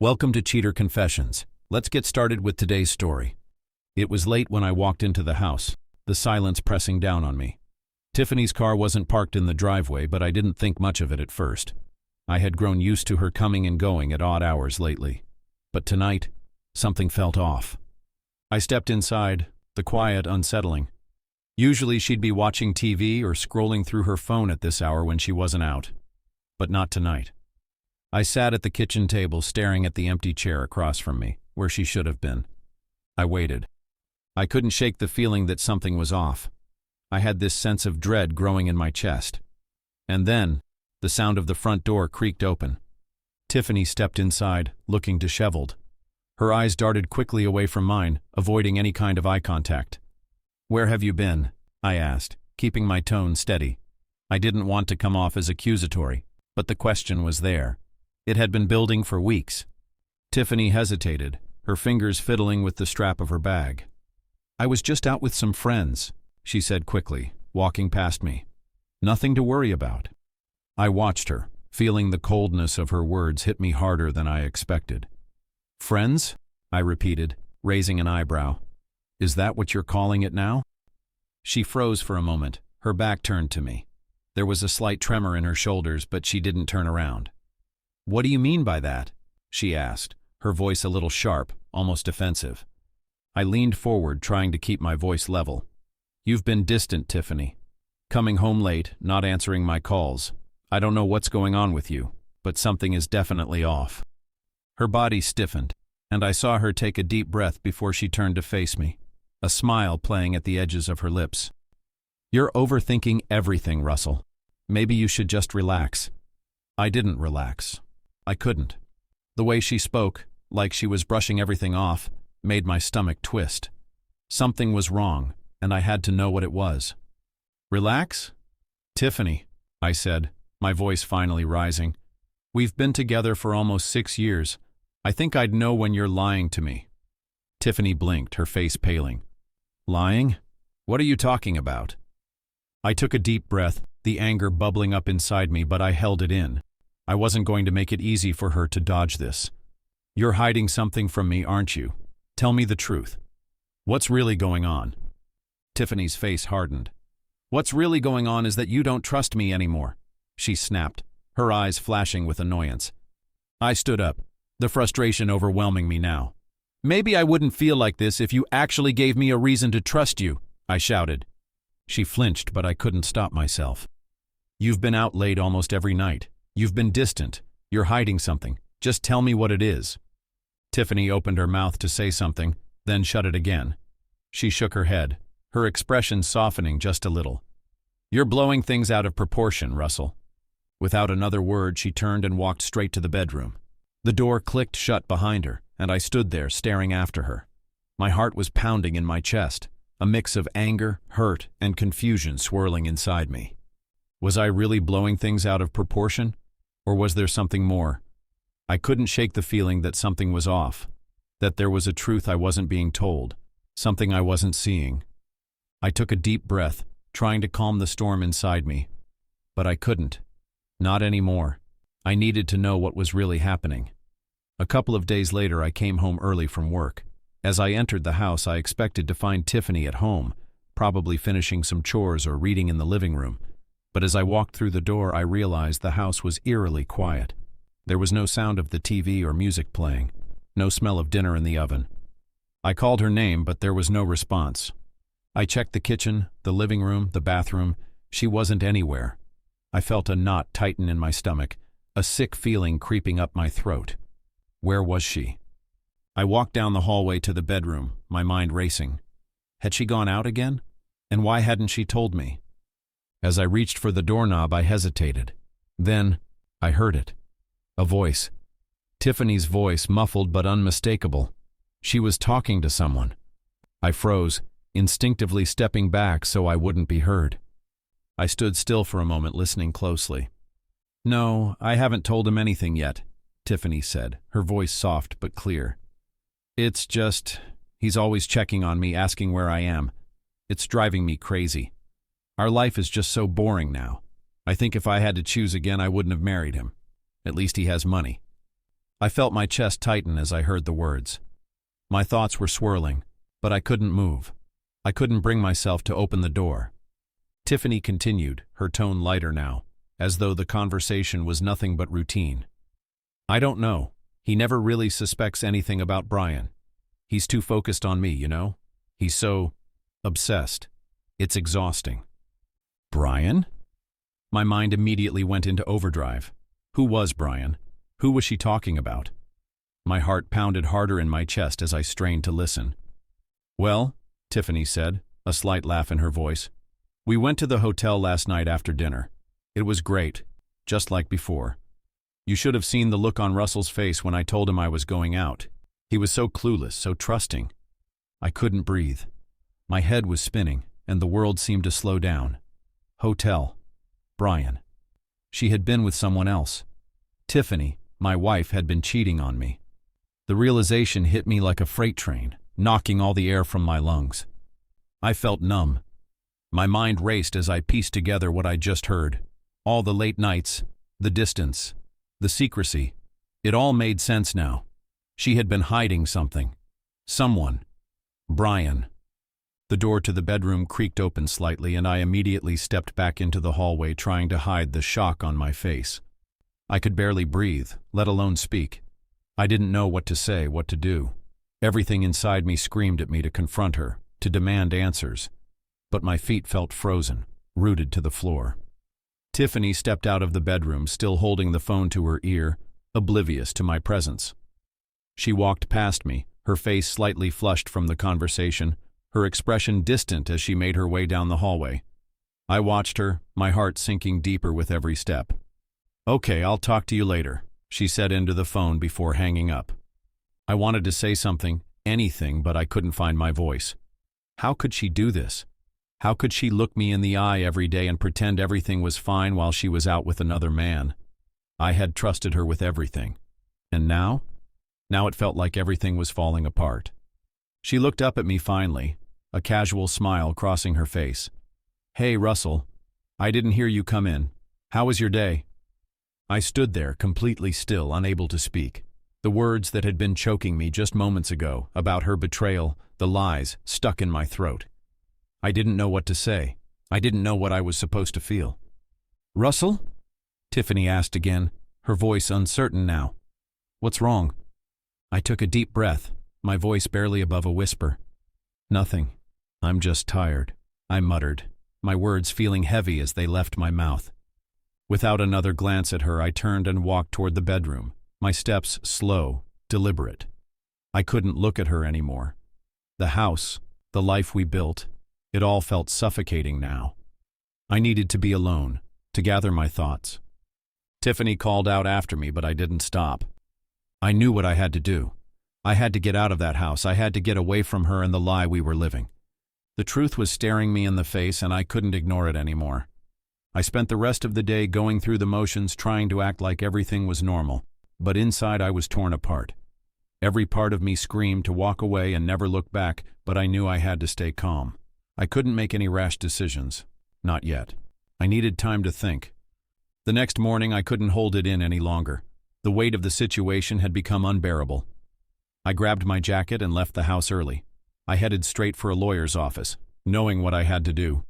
Welcome to Cheater Confessions. Let's get started with today's story. It was late when I walked into the house, the silence pressing down on me. Tiffany's car wasn't parked in the driveway, but I didn't think much of it at first. I had grown used to her coming and going at odd hours lately. But tonight, something felt off. I stepped inside, the quiet unsettling. Usually she'd be watching TV or scrolling through her phone at this hour when she wasn't out. But not tonight. I sat at the kitchen table staring at the empty chair across from me, where she should have been. I waited. I couldn't shake the feeling that something was off. I had this sense of dread growing in my chest. And then, the sound of the front door creaked open. Tiffany stepped inside, looking disheveled. Her eyes darted quickly away from mine, avoiding any kind of eye contact. "Where have you been?" I asked, keeping my tone steady. I didn't want to come off as accusatory, but the question was there. It had been building for weeks. Tiffany hesitated, her fingers fiddling with the strap of her bag. "I was just out with some friends," she said quickly, walking past me. "Nothing to worry about." I watched her, feeling the coldness of her words hit me harder than I expected. "Friends?" I repeated, raising an eyebrow. "Is that what you're calling it now?" She froze for a moment, her back turned to me. There was a slight tremor in her shoulders, but she didn't turn around. "What do you mean by that?" she asked, her voice a little sharp, almost defensive. I leaned forward, trying to keep my voice level. "You've been distant, Tiffany. Coming home late, not answering my calls. I don't know what's going on with you, but something is definitely off." Her body stiffened, and I saw her take a deep breath before she turned to face me, a smile playing at the edges of her lips. "You're overthinking everything, Russell. Maybe you should just relax." I didn't relax. I couldn't. The way she spoke, like she was brushing everything off, made my stomach twist. Something was wrong, and I had to know what it was. "Relax?" "Tiffany," I said, my voice finally rising. "We've been together for almost 6 years. I think I'd know when you're lying to me." Tiffany blinked, her face paling. "Lying? What are you talking about?" I took a deep breath, the anger bubbling up inside me, but I held it in. I wasn't going to make it easy for her to dodge this. "You're hiding something from me, aren't you? Tell me the truth. What's really going on?" Tiffany's face hardened. "What's really going on is that you don't trust me anymore," she snapped, her eyes flashing with annoyance. I stood up, the frustration overwhelming me now. "Maybe I wouldn't feel like this if you actually gave me a reason to trust you," I shouted. She flinched, but I couldn't stop myself. "You've been out late almost every night. You've been distant. You're hiding something. Just tell me what it is." Tiffany opened her mouth to say something, then shut it again. She shook her head, her expression softening just a little. "You're blowing things out of proportion, Russell." Without another word, she turned and walked straight to the bedroom. The door clicked shut behind her, and I stood there staring after her. My heart was pounding in my chest, a mix of anger, hurt, and confusion swirling inside me. Was I really blowing things out of proportion? Or was there something more? I couldn't shake the feeling that something was off, that there was a truth I wasn't being told, something I wasn't seeing. I took a deep breath, trying to calm the storm inside me. But I couldn't. Not anymore. I needed to know what was really happening. A couple of days later, I came home early from work. As I entered the house, I expected to find Tiffany at home, probably finishing some chores or reading in the living room. But as I walked through the door, I realized the house was eerily quiet. There was no sound of the TV or music playing, no smell of dinner in the oven. I called her name, but there was no response. I checked the kitchen, the living room, the bathroom. She wasn't anywhere. I felt a knot tighten in my stomach, a sick feeling creeping up my throat. Where was she? I walked down the hallway to the bedroom, my mind racing. Had she gone out again? And why hadn't she told me? As I reached for the doorknob, I hesitated. Then, I heard it. A voice. Tiffany's voice, muffled but unmistakable. She was talking to someone. I froze, instinctively stepping back so I wouldn't be heard. I stood still for a moment, listening closely. "No, I haven't told him anything yet," Tiffany said, her voice soft but clear. "It's just, he's always checking on me, asking where I am. It's driving me crazy. Our life is just so boring now. I think if I had to choose again, I wouldn't have married him. At least he has money." I felt my chest tighten as I heard the words. My thoughts were swirling, but I couldn't move. I couldn't bring myself to open the door. Tiffany continued, her tone lighter now, as though the conversation was nothing but routine. I don't know. He never really suspects anything about Brian. He's too focused on me, you know? He's so obsessed. It's exhausting. Brian? My mind immediately went into overdrive. Who was Brian? Who was she talking about? My heart pounded harder in my chest as I strained to listen. Well, Tiffany said, a slight laugh in her voice. We went to the hotel last night after dinner. It was great, just like before. You should have seen the look on Russell's face when I told him I was going out. He was so clueless, so trusting. I couldn't breathe. My head was spinning, and the world seemed to slow down. Hotel. Brian. She had been with someone else. Tiffany, my wife, had been cheating on me. The realization hit me like a freight train, knocking all the air from my lungs. I felt numb. My mind raced as I pieced together what I'd just heard. All the late nights, the distance, the secrecy. It all made sense now. She had been hiding something. Someone. Brian. The door to the bedroom creaked open slightly, and I immediately stepped back into the hallway, trying to hide the shock on my face. I could barely breathe, let alone speak. I didn't know what to say, what to do. Everything inside me screamed at me to confront her, to demand answers. But my feet felt frozen, rooted to the floor. Tiffany stepped out of the bedroom, still holding the phone to her ear, oblivious to my presence. She walked past me, her face slightly flushed from the conversation, her expression distant as she made her way down the hallway. I watched her, my heart sinking deeper with every step. Okay, I'll talk to you later, she said into the phone before hanging up. I wanted to say something, anything, but I couldn't find my voice. How could she do this? How could she look me in the eye every day and pretend everything was fine while she was out with another man? I had trusted her with everything. And now? Now it felt like everything was falling apart. She looked up at me finally, a casual smile crossing her face. Hey, Russell. I didn't hear you come in. How was your day? I stood there, completely still, unable to speak. The words that had been choking me just moments ago, about her betrayal, the lies, stuck in my throat. I didn't know what to say. I didn't know what I was supposed to feel. Russell? Tiffany asked again, her voice uncertain now. What's wrong? I took a deep breath, my voice barely above a whisper. Nothing. I'm just tired, I muttered, my words feeling heavy as they left my mouth. Without another glance at her, I turned and walked toward the bedroom, my steps slow, deliberate. I couldn't look at her anymore. The house, the life we built, it all felt suffocating now. I needed to be alone, to gather my thoughts. Tiffany called out after me, but I didn't stop. I knew what I had to do. I had to get out of that house. I had to get away from her and the lie we were living. The truth was staring me in the face, and I couldn't ignore it anymore. I spent the rest of the day going through the motions, trying to act like everything was normal, but inside I was torn apart. Every part of me screamed to walk away and never look back, but I knew I had to stay calm. I couldn't make any rash decisions. Not yet. I needed time to think. The next morning I couldn't hold it in any longer. The weight of the situation had become unbearable. I grabbed my jacket and left the house early. I headed straight for a lawyer's office, knowing what I had to do,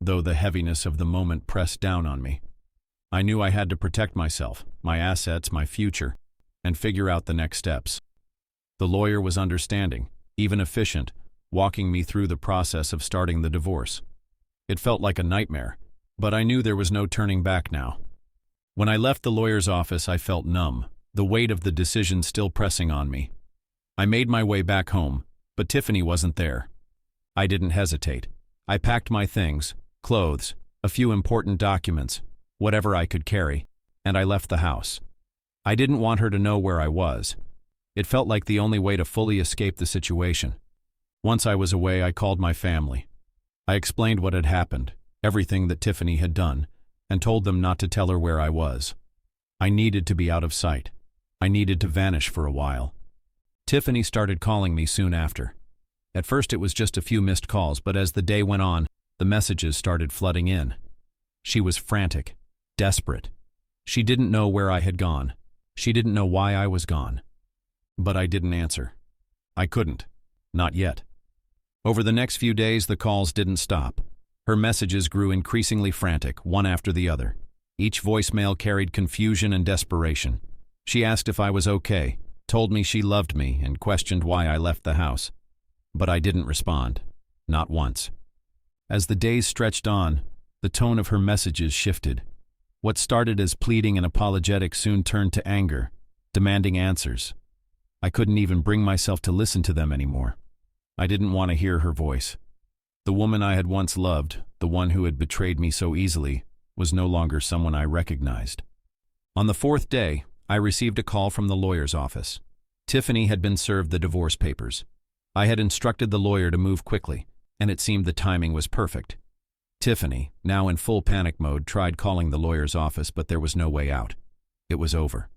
though the heaviness of the moment pressed down on me. I knew I had to protect myself, my assets, my future, and figure out the next steps. The lawyer was understanding, even efficient, walking me through the process of starting the divorce. It felt like a nightmare, but I knew there was no turning back now. When I left the lawyer's office, I felt numb, the weight of the decision still pressing on me. I made my way back home, but Tiffany wasn't there. I didn't hesitate. I packed my things, clothes, a few important documents, whatever I could carry, and I left the house. I didn't want her to know where I was. It felt like the only way to fully escape the situation. Once I was away, I called my family. I explained what had happened, everything that Tiffany had done, and told them not to tell her where I was. I needed to be out of sight. I needed to vanish for a while. Tiffany started calling me soon after. At first it was just a few missed calls, but as the day went on, the messages started flooding in. She was frantic, desperate. She didn't know where I had gone. She didn't know why I was gone. But I didn't answer. I couldn't. Not yet. Over the next few days, the calls didn't stop. Her messages grew increasingly frantic, one after the other. Each voicemail carried confusion and desperation. She asked if I was okay, told me she loved me, and questioned why I left the house. But I didn't respond. Not once. As the days stretched on, the tone of her messages shifted. What started as pleading and apologetic soon turned to anger, demanding answers. I couldn't even bring myself to listen to them anymore. I didn't want to hear her voice. The woman I had once loved, the one who had betrayed me so easily, was no longer someone I recognized. On the fourth day, I received a call from the lawyer's office. Tiffany had been served the divorce papers. I had instructed the lawyer to move quickly, and it seemed the timing was perfect. Tiffany, now in full panic mode, tried calling the lawyer's office, but there was no way out. It was over.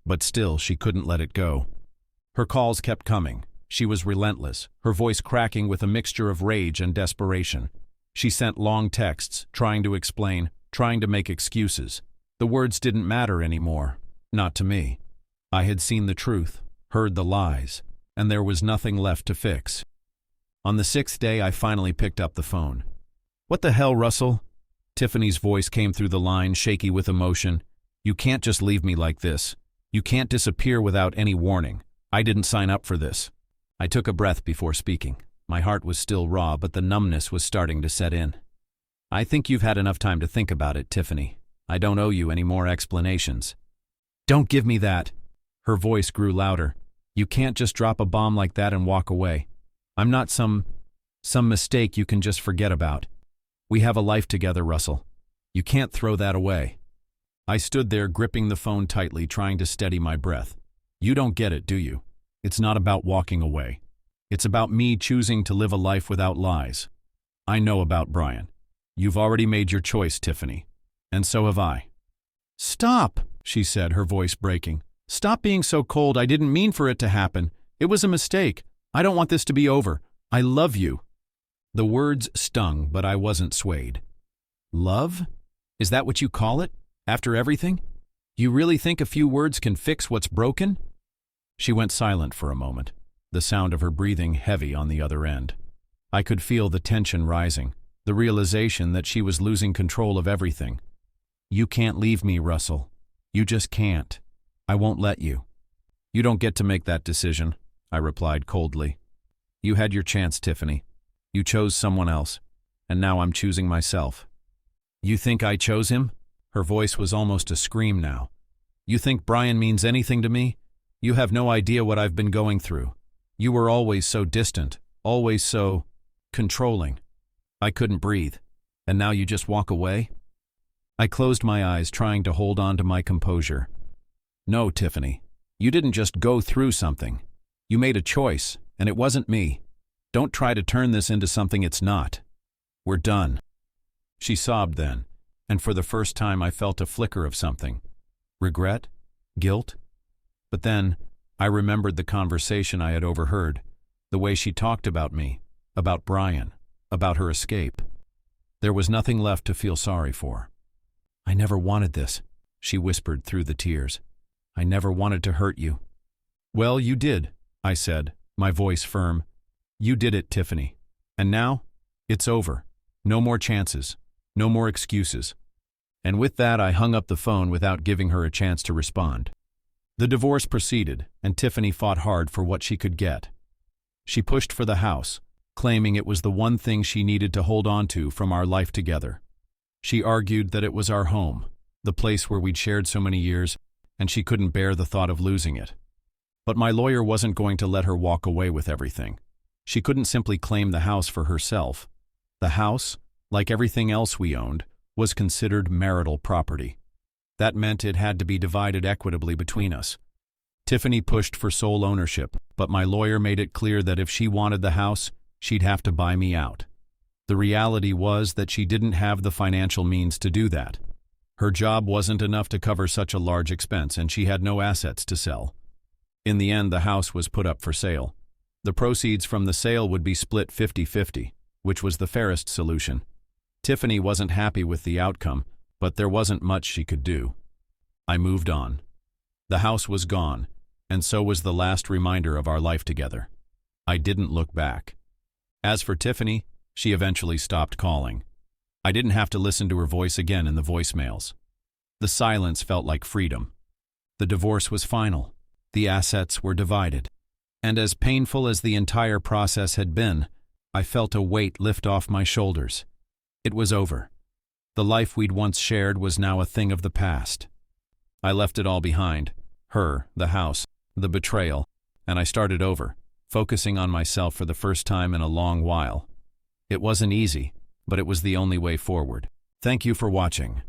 But still, she couldn't let it go. Her calls kept coming. She was relentless, her voice cracking with a mixture of rage and desperation. She sent long texts, trying to explain, trying to make excuses. The words didn't matter anymore. Not to me. I had seen the truth, heard the lies, and there was nothing left to fix. On the sixth day, I finally picked up the phone. "What the hell, Russell?" Tiffany's voice came through the line, shaky with emotion. "You can't just leave me like this. You can't disappear without any warning. I didn't sign up for this." I took a breath before speaking. My heart was still raw, but the numbness was starting to set in. "I think you've had enough time to think about it, Tiffany. I don't owe you any more explanations." "Don't give me that." Her voice grew louder. "You can't just drop a bomb like that and walk away. I'm not some mistake you can just forget about. We have a life together, Russell. You can't throw that away." I stood there, gripping the phone tightly, trying to steady my breath. "You don't get it, do you? It's not about walking away. It's about me choosing to live a life without lies. I know about Brian. You've already made your choice, Tiffany. And so have I." "Stop," she said, her voice breaking. "Stop being so cold. I didn't mean for it to happen. It was a mistake. I don't want this to be over. I love you." The words stung, but I wasn't swayed. "Love? Is that what you call it? After everything? You really think a few words can fix what's broken?" She went silent for a moment, the sound of her breathing heavy on the other end. I could feel the tension rising, the realization that she was losing control of everything. "You can't leave me, Russell. You just can't. I won't let you." "You don't get to make that decision," I replied coldly. "You had your chance, Tiffany. You chose someone else, and now I'm choosing myself." "You think I chose him?" Her voice was almost a scream now. "You think Brian means anything to me? You have no idea what I've been going through. You were always so distant, always so controlling. I couldn't breathe. And now you just walk away?" I closed my eyes, trying to hold on to my composure. "No, Tiffany. You didn't just go through something. You made a choice, and it wasn't me. Don't try to turn this into something it's not. We're done." She sobbed then, and for the first time I felt a flicker of something. Regret? Guilt? But then, I remembered the conversation I had overheard, the way she talked about me, about Brian, about her escape. There was nothing left to feel sorry for. "I never wanted this," she whispered through the tears. "I never wanted to hurt you." "Well, you did," I said, my voice firm. "You did it, Tiffany. And now, it's over. No more chances. No more excuses." And with that, I hung up the phone without giving her a chance to respond. The divorce proceeded, and Tiffany fought hard for what she could get. She pushed for the house, claiming it was the one thing she needed to hold on to from our life together. She argued that it was our home, the place where we'd shared so many years, and she couldn't bear the thought of losing it. But my lawyer wasn't going to let her walk away with everything. She couldn't simply claim the house for herself. The house, like everything else we owned, was considered marital property. That meant it had to be divided equitably between us. Tiffany pushed for sole ownership, but my lawyer made it clear that if she wanted the house, she'd have to buy me out. The reality was that she didn't have the financial means to do that. Her job wasn't enough to cover such a large expense, and she had no assets to sell. In the end, the house was put up for sale. The proceeds from the sale would be split 50-50, which was the fairest solution. Tiffany wasn't happy with the outcome, but there wasn't much she could do. I moved on. The house was gone, and so was the last reminder of our life together. I didn't look back. As for Tiffany, she eventually stopped calling. I didn't have to listen to her voice again in the voicemails. The silence felt like freedom. The divorce was final. The assets were divided. And as painful as the entire process had been, I felt a weight lift off my shoulders. It was over. The life we'd once shared was now a thing of the past. I left it all behind, her, the house, the betrayal, and I started over, focusing on myself for the first time in a long while. It wasn't easy, but it was the only way forward. Thank you for watching.